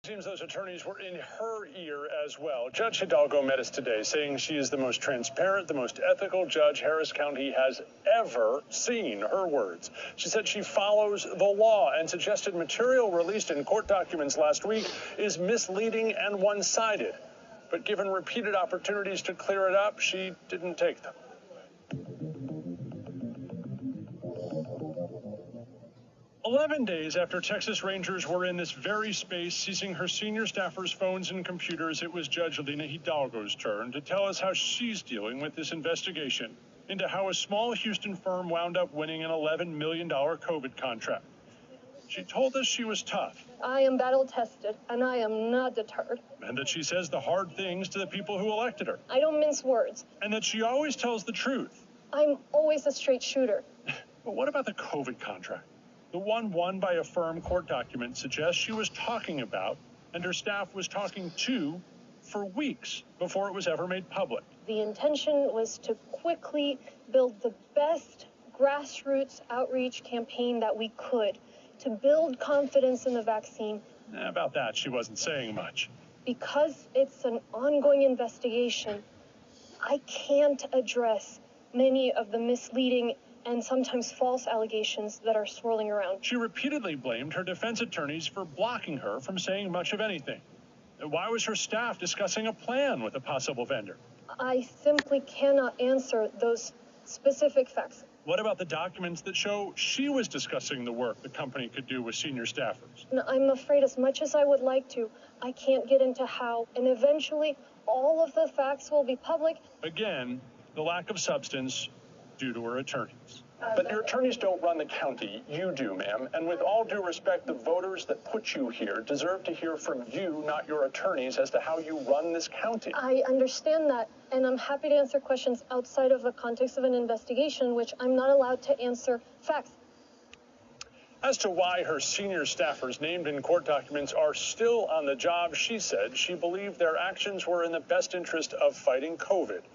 Seems those attorneys were in her ear as well. Judge Hidalgo met us today, saying she is the most transparent, the most ethical judge Harris County has ever seen. Her words. She said she follows the law and suggested material released in court documents last week is misleading and one-sided. But given repeated opportunities to clear it up, she didn't take them. "11 days after Texas Rangers were in this very space seizing her senior staffers' phones and computers, it was Judge Lina Hidalgo's turn to tell us how she's dealing with this investigation into how a small Houston firm wound up winning an $11 million COVID contract. She told us she was tough. I am battle-tested, and I am not deterred. And that she says the hard things to the people who elected her. I don't mince words. And that she always tells the truth. I'm always a straight shooter. But what about the COVID contract? The one won by a firm court document suggests she was talking about and her staff was talking to for weeks before it was ever made public. The intention was to quickly build the best grassroots outreach campaign that we could to build confidence in the vaccine. About that, she wasn't saying much. Because it's an ongoing investigation, I can't address many of the misleading and sometimes false allegations that are swirling around. She repeatedly blamed her defense attorneys for blocking her from saying much of anything. Why was her staff discussing a plan with a possible vendor? I simply cannot answer those specific facts. What about the documents that show she was discussing the work the company could do with senior staffers? I'm afraid as much as I would like to, I can't get into how, and eventually all of the facts will be public. Again, the lack of substance due to her attorneys. But your attorneys don't run the county. You do, ma'am. And with all due respect, the voters that put you here deserve to hear from you, not your attorneys, as to how you run this county. I understand that, and I'm happy to answer questions outside of the context of an investigation, which I'm not allowed to answer facts. As to why her senior staffers named in court documents are still on the job, she said she believed their actions were in the best interest of fighting COVID.